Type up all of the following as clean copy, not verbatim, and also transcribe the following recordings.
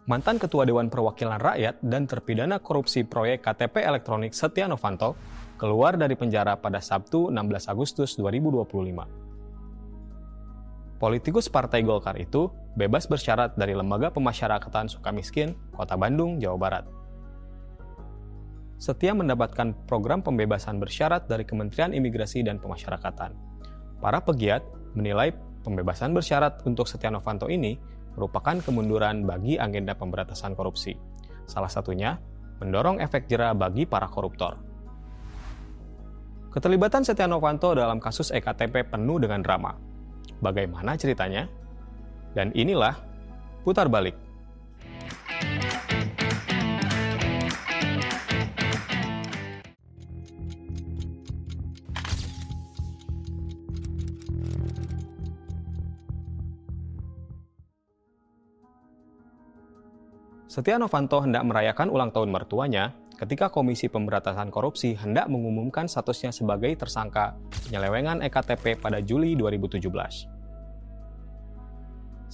Mantan Ketua Dewan Perwakilan Rakyat dan terpidana korupsi proyek KTP elektronik Setia Novanto keluar dari penjara pada Sabtu 16 Agustus 2025. Politikus Partai Golkar itu bebas bersyarat dari Lembaga Pemasyarakatan Sukamiskin, Kota Bandung, Jawa Barat. Setia mendapatkan program pembebasan bersyarat dari Kementerian Imigrasi dan Pemasyarakatan. Para pegiat menilai pembebasan bersyarat untuk Setia Novanto ini merupakan kemunduran bagi agenda pemberantasan korupsi. Salah satunya, mendorong efek jera bagi para koruptor. Keterlibatan Setia Novanto dalam kasus EKTP penuh dengan drama. Bagaimana ceritanya? Dan inilah Putar Balik. Setia Novanto hendak merayakan ulang tahun mertuanya ketika Komisi Pemberantasan Korupsi hendak mengumumkan statusnya sebagai tersangka penyelewengan EKTP pada Juli 2017.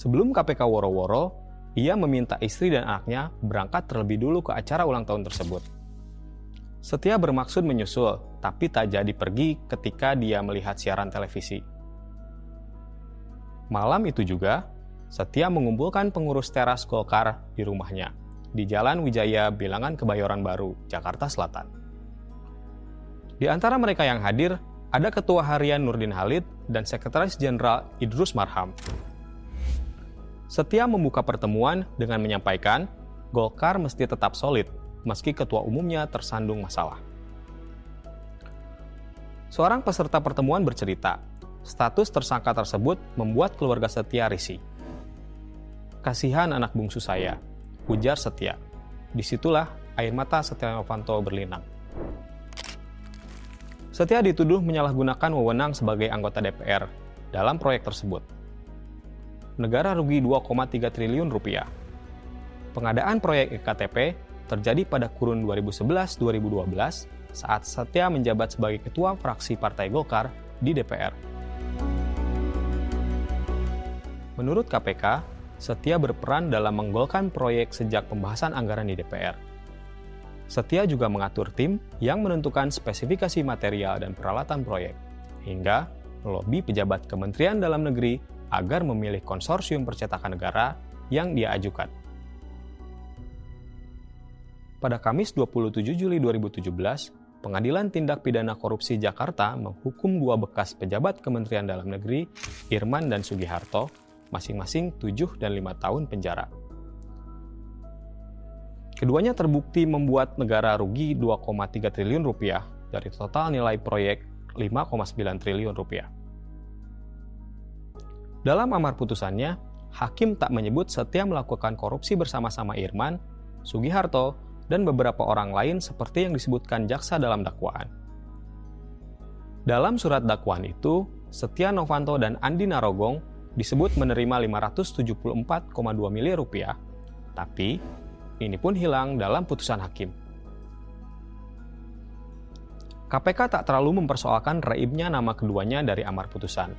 Sebelum KPK woro-woro, ia meminta istri dan anaknya berangkat terlebih dulu ke acara ulang tahun tersebut. Setia bermaksud menyusul, tapi tak jadi pergi ketika dia melihat siaran televisi. Malam itu juga, Setia mengumpulkan pengurus teras Golkar di rumahnya, di Jalan Wijaya, Bilangan Kebayoran Baru, Jakarta Selatan. Di antara mereka yang hadir, ada Ketua Harian Nurdin Halid dan Sekretaris Jenderal Idrus Marham. Setia membuka pertemuan dengan menyampaikan, Golkar mesti tetap solid, meski ketua umumnya tersandung masalah. Seorang peserta pertemuan bercerita, status tersangka tersebut membuat keluarga Setia risih. Kasihan anak bungsu saya, ujar Setia. Disitulah air mata Setia Novanto berlinang. Setia dituduh menyalahgunakan wewenang sebagai anggota DPR dalam proyek tersebut. Negara rugi 2,3 triliun rupiah. Pengadaan proyek EKTP terjadi pada kurun 2011-2012 saat Setia menjabat sebagai ketua fraksi Partai Golkar di DPR. Menurut KPK, Setia berperan dalam menggolkan proyek sejak pembahasan anggaran di DPR. Setia juga mengatur tim yang menentukan spesifikasi material dan peralatan proyek, hingga melobi pejabat Kementerian Dalam Negeri agar memilih konsorsium percetakan negara yang dia ajukan. Pada Kamis 27 Juli 2017, Pengadilan Tindak Pidana Korupsi Jakarta menghukum dua bekas pejabat Kementerian Dalam Negeri, Irman dan Sugiharto, masing-masing 7 dan 5 tahun penjara. Keduanya terbukti membuat negara rugi 2,3 triliun rupiah dari total nilai proyek 5,9 triliun rupiah. Dalam amar putusannya, hakim tak menyebut Setia melakukan korupsi bersama-sama Irman, Sugiharto, dan beberapa orang lain seperti yang disebutkan jaksa dalam dakwaan. Dalam surat dakwaan itu, Setia Novanto dan Andi Narogong disebut menerima 574,2 miliar rupiah, tapi ini pun hilang dalam putusan hakim. KPK tak terlalu mempersoalkan raibnya nama keduanya dari amar putusan.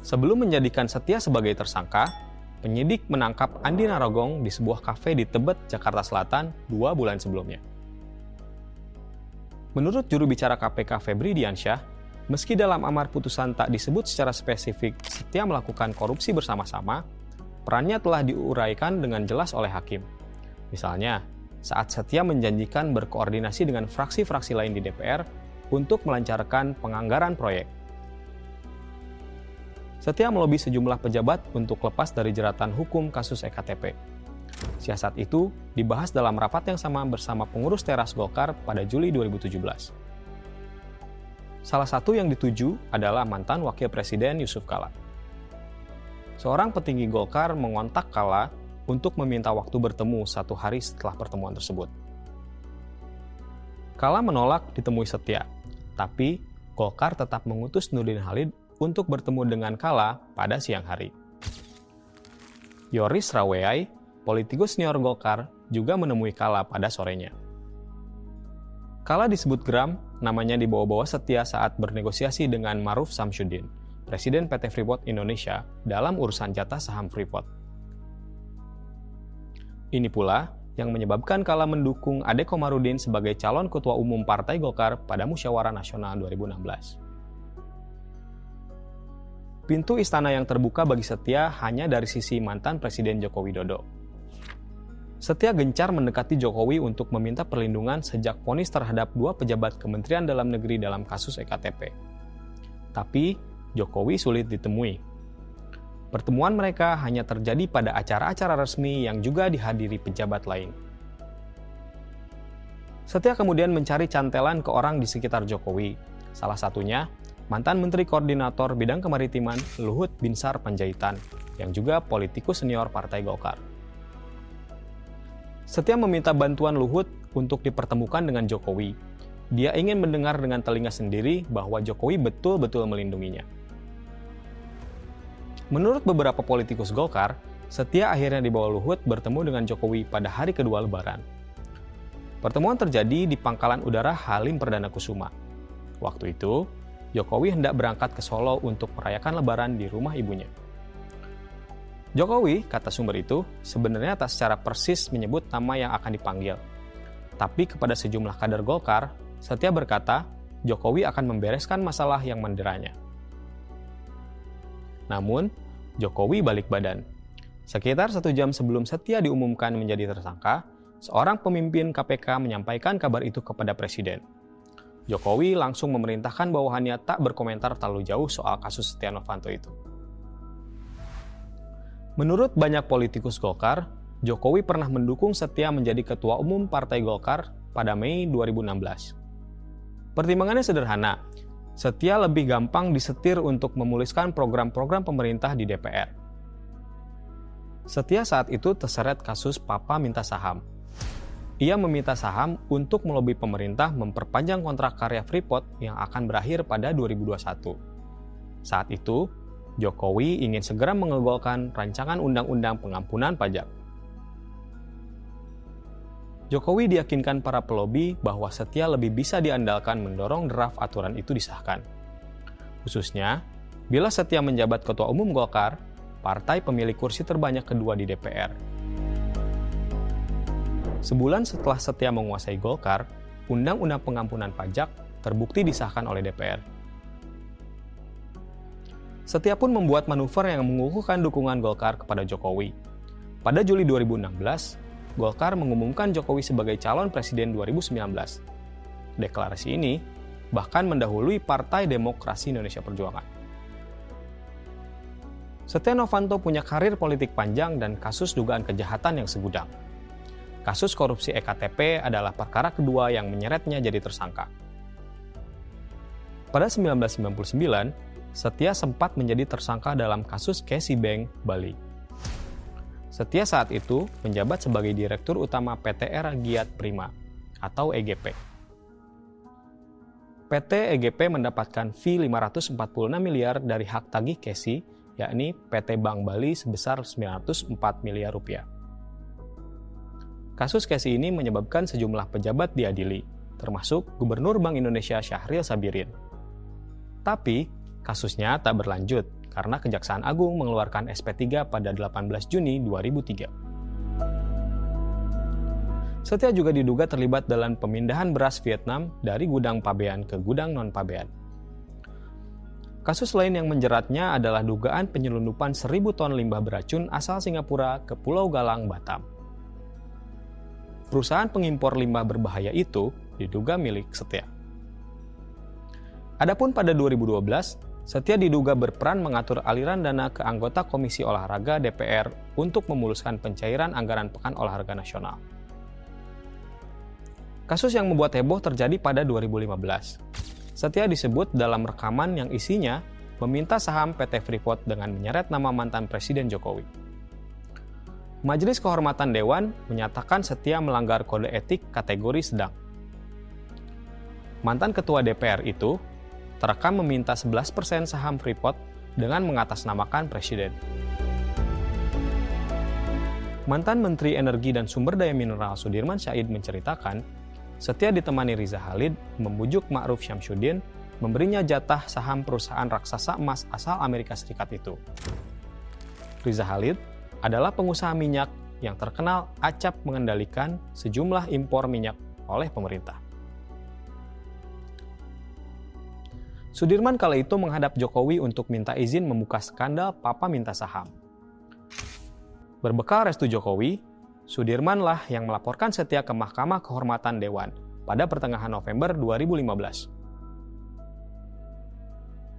Sebelum menjadikan Setia sebagai tersangka, penyidik menangkap Andi Narogong di sebuah kafe di Tebet, Jakarta Selatan 2 bulan sebelumnya. Menurut juru bicara KPK Febri Diansyah, meski dalam amar putusan tak disebut secara spesifik Setia melakukan korupsi bersama-sama, perannya telah diuraikan dengan jelas oleh hakim. Misalnya, saat Setia menjanjikan berkoordinasi dengan fraksi-fraksi lain di DPR untuk melancarkan penganggaran proyek. Setia melobi sejumlah pejabat untuk lepas dari jeratan hukum kasus EKTP. Siasat itu dibahas dalam rapat yang sama bersama pengurus teras Golkar pada Juli 2017. Salah satu yang dituju adalah mantan Wakil Presiden Yusuf Kala. Seorang petinggi Golkar mengontak Kala untuk meminta waktu bertemu 1 hari setelah pertemuan tersebut. Kala menolak ditemui Setia, tapi Golkar tetap mengutus Nurdin Halid untuk bertemu dengan Kala pada siang hari. Yoris Raweai, politikus senior Golkar, juga menemui Kala pada sorenya. Kala disebut geram, namanya dibawa-bawa Setia saat bernegosiasi dengan Maruf Samsudin, Presiden PT Freeport Indonesia, dalam urusan jatah saham Freeport. Ini pula yang menyebabkan Kala mendukung Ade Komarudin sebagai calon Ketua Umum Partai Golkar pada Musyawarah Nasional 2016. Pintu istana yang terbuka bagi Setia hanya dari sisi mantan Presiden Joko Widodo. Setia gencar mendekati Jokowi untuk meminta perlindungan sejak vonis terhadap 2 pejabat Kementerian Dalam Negeri dalam kasus EKTP. Tapi, Jokowi sulit ditemui. Pertemuan mereka hanya terjadi pada acara-acara resmi yang juga dihadiri pejabat lain. Setia kemudian mencari cantelan ke orang di sekitar Jokowi. Salah satunya, mantan Menteri Koordinator Bidang Kemaritiman Luhut Binsar Panjaitan, yang juga politikus senior Partai Golkar. Setia meminta bantuan Luhut untuk dipertemukan dengan Jokowi. Dia ingin mendengar dengan telinga sendiri bahwa Jokowi betul-betul melindunginya. Menurut beberapa politikus Golkar, Setia akhirnya dibawa Luhut bertemu dengan Jokowi pada hari kedua Lebaran. Pertemuan terjadi di Pangkalan Udara Halim Perdana Kusuma. Waktu itu, Jokowi hendak berangkat ke Solo untuk merayakan Lebaran di rumah ibunya. Jokowi, kata sumber itu, sebenarnya tak secara persis menyebut nama yang akan dipanggil. Tapi kepada sejumlah kader Golkar, Setia berkata Jokowi akan membereskan masalah yang menderanya. Namun, Jokowi balik badan. Sekitar 1 jam sebelum Setia diumumkan menjadi tersangka, seorang pemimpin KPK menyampaikan kabar itu kepada Presiden. Jokowi langsung memerintahkan bawahannya tak berkomentar terlalu jauh soal kasus Setia Novanto itu. Menurut banyak politikus Golkar, Jokowi pernah mendukung Setia menjadi Ketua Umum Partai Golkar pada Mei 2016. Pertimbangannya sederhana, Setia lebih gampang disetir untuk memuluskan program-program pemerintah di DPR. Setia saat itu terseret kasus Papa minta saham. Ia meminta saham untuk melobi pemerintah memperpanjang kontrak karya Freeport yang akan berakhir pada 2021. Saat itu, Jokowi ingin segera mengegolkan rancangan undang-undang pengampunan pajak. Jokowi diyakinkan para pelobi bahwa Setia lebih bisa diandalkan mendorong draft aturan itu disahkan. Khususnya, bila Setia menjabat Ketua Umum Golkar, partai pemilik kursi terbanyak kedua di DPR. Sebulan setelah Setia menguasai Golkar, Undang-Undang Pengampunan Pajak terbukti disahkan oleh DPR. Setia pun membuat manuver yang mengukuhkan dukungan Golkar kepada Jokowi. Pada Juli 2016, Golkar mengumumkan Jokowi sebagai calon presiden 2019. Deklarasi ini bahkan mendahului Partai Demokrasi Indonesia Perjuangan. Setia Novanto punya karir politik panjang dan kasus dugaan kejahatan yang segudang. Kasus korupsi EKTP adalah perkara kedua yang menyeretnya jadi tersangka. Pada 1999, Setia sempat menjadi tersangka dalam kasus Casey Bank, Bali. Setia saat itu menjabat sebagai Direktur Utama PT Era Giat Prima atau EGP. PT EGP mendapatkan fee 546 miliar dari hak tagih Casey, yakni PT Bank Bali sebesar 904 miliar rupiah. Kasus Casey ini menyebabkan sejumlah pejabat diadili, termasuk Gubernur Bank Indonesia Syahril Sabirin. Tapi, kasusnya tak berlanjut karena Kejaksaan Agung mengeluarkan SP3 pada 18 Juni 2003. Setia juga diduga terlibat dalam pemindahan beras Vietnam dari gudang pabean ke gudang non-pabean. Kasus lain yang menjeratnya adalah dugaan penyelundupan 1.000 ton limbah beracun asal Singapura ke Pulau Galang, Batam. Perusahaan pengimpor limbah berbahaya itu diduga milik Setia. Adapun pada 2012, Setia diduga berperan mengatur aliran dana ke anggota Komisi Olahraga DPR untuk memuluskan pencairan anggaran Pekan Olahraga Nasional. Kasus yang membuat heboh terjadi pada 2015. Setia disebut dalam rekaman yang isinya meminta saham PT Freeport dengan menyeret nama mantan Presiden Jokowi. Majelis Kehormatan Dewan menyatakan Setia melanggar kode etik kategori sedang. Mantan Ketua DPR itu terekam meminta 11% saham Freeport dengan mengatasnamakan Presiden. Mantan Menteri Energi dan Sumber Daya Mineral Sudirman Said menceritakan, Setia ditemani Riza Khalid membujuk Ma'ruf Syamsuddin memberinya jatah saham perusahaan raksasa emas asal Amerika Serikat itu. Riza Khalid adalah pengusaha minyak yang terkenal acap mengendalikan sejumlah impor minyak oleh pemerintah. Sudirman kala itu menghadap Jokowi untuk minta izin membuka skandal Papa Minta Saham. Berbekal restu Jokowi, Sudirmanlah yang melaporkan Setia ke Mahkamah Kehormatan Dewan pada pertengahan November 2015.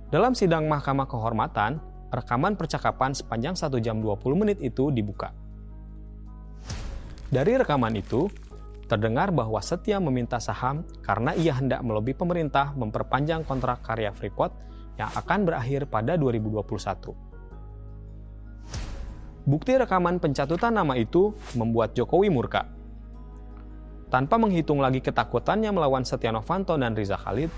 Dalam sidang Mahkamah Kehormatan, rekaman percakapan sepanjang 1 jam 20 menit itu dibuka. Dari rekaman itu, terdengar bahwa Setia meminta saham karena ia hendak melobi pemerintah memperpanjang kontrak karya Freeport yang akan berakhir pada 2021. Bukti rekaman pencatutan nama itu membuat Jokowi murka. Tanpa menghitung lagi ketakutannya melawan Setia Novanto dan Riza Khalid,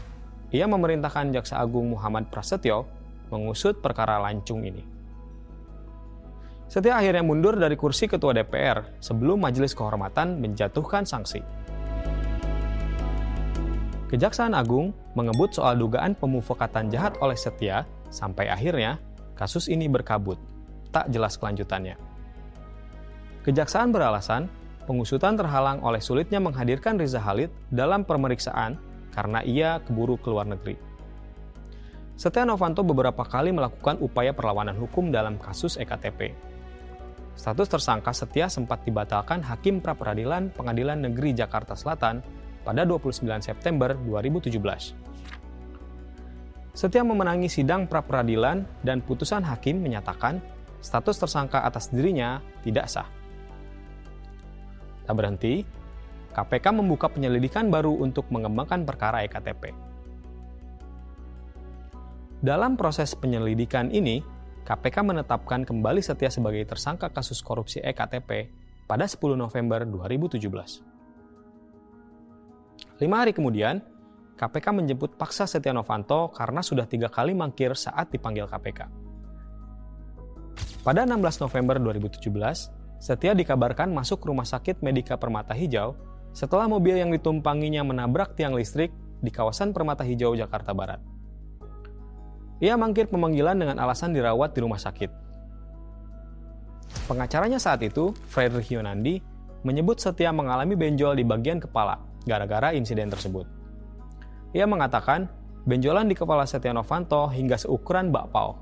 ia memerintahkan Jaksa Agung Muhammad Prasetyo mengusut perkara lancung ini. Setia akhirnya mundur dari kursi Ketua DPR sebelum Majelis Kehormatan menjatuhkan sanksi. Kejaksaan Agung mengebut soal dugaan pemufakatan jahat oleh Setia sampai akhirnya kasus ini berkabut, tak jelas kelanjutannya. Kejaksaan beralasan pengusutan terhalang oleh sulitnya menghadirkan Riza Khalid dalam pemeriksaan karena ia keburu keluar negeri. Setia Novanto beberapa kali melakukan upaya perlawanan hukum dalam kasus EKTP. Status tersangka Setia sempat dibatalkan Hakim Pra-Peradilan Pengadilan Negeri Jakarta Selatan pada 29 September 2017. Setia memenangi sidang pra-peradilan dan putusan hakim menyatakan status tersangka atas dirinya tidak sah. Tak berhenti, KPK membuka penyelidikan baru untuk mengembangkan perkara EKTP. Dalam proses penyelidikan ini, KPK menetapkan kembali Setia sebagai tersangka kasus korupsi EKTP pada 10 November 2017. 5 hari kemudian, KPK menjemput paksa Setia Novanto karena sudah 3 kali mangkir saat dipanggil KPK. Pada 16 November 2017, Setia dikabarkan masuk Rumah Sakit Medika Permata Hijau setelah mobil yang ditumpanginya menabrak tiang listrik di kawasan Permata Hijau, Jakarta Barat. Ia mangkir pemanggilan dengan alasan dirawat di rumah sakit. Pengacaranya saat itu, Fredrik Yunandi, menyebut Setia mengalami benjol di bagian kepala gara-gara insiden tersebut. Ia mengatakan benjolan di kepala Setia Novanto hingga seukuran bakpao.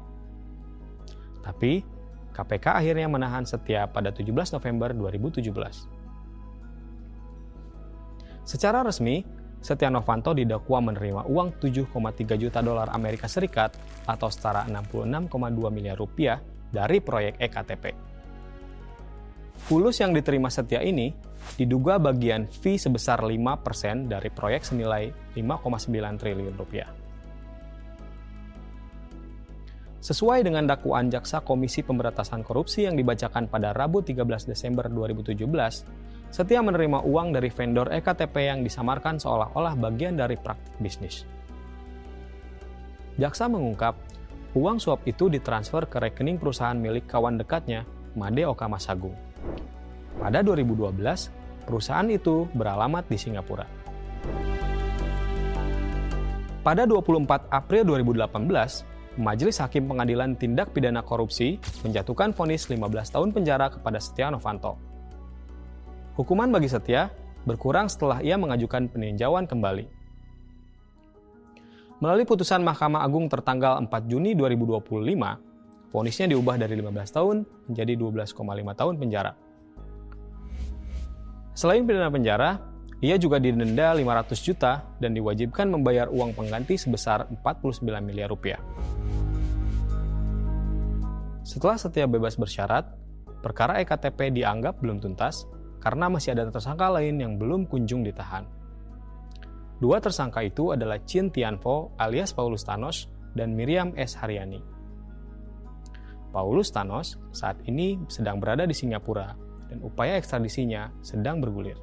Tapi, KPK akhirnya menahan Setia pada 17 November 2017. Secara resmi, Setia Novanto didakwa menerima uang 7,3 juta dolar Amerika Serikat atau setara 66,2 miliar rupiah dari proyek EKTP. Fulus yang diterima Setia ini diduga bagian fee sebesar 5% dari proyek senilai 5,9 triliun rupiah. Sesuai dengan dakwaan Jaksa Komisi Pemberantasan Korupsi yang dibacakan pada Rabu 13 Desember 2017, Setia menerima uang dari vendor EKTP yang disamarkan seolah-olah bagian dari praktik bisnis. Jaksa mengungkap, uang suap itu ditransfer ke rekening perusahaan milik kawan dekatnya, Made Okama Sagung. Pada 2012, perusahaan itu beralamat di Singapura. Pada 24 April 2018, Majelis Hakim Pengadilan Tindak Pidana Korupsi menjatuhkan vonis 15 tahun penjara kepada Setia Novanto. Hukuman bagi Setia berkurang setelah ia mengajukan peninjauan kembali. Melalui putusan Mahkamah Agung tertanggal 4 Juni 2025, vonisnya diubah dari 15 tahun menjadi 12,5 tahun penjara. Selain pidana penjara, ia juga didenda 500 juta dan diwajibkan membayar uang pengganti sebesar 49 miliar rupiah. Setelah Setia bebas bersyarat, perkara EKTP dianggap belum tuntas karena masih ada tersangka lain yang belum kunjung ditahan. 2 tersangka itu adalah Chin Tianfo alias Paulus Thanos dan Miriam S. Haryani. Paulus Thanos saat ini sedang berada di Singapura dan upaya ekstradisinya sedang bergulir.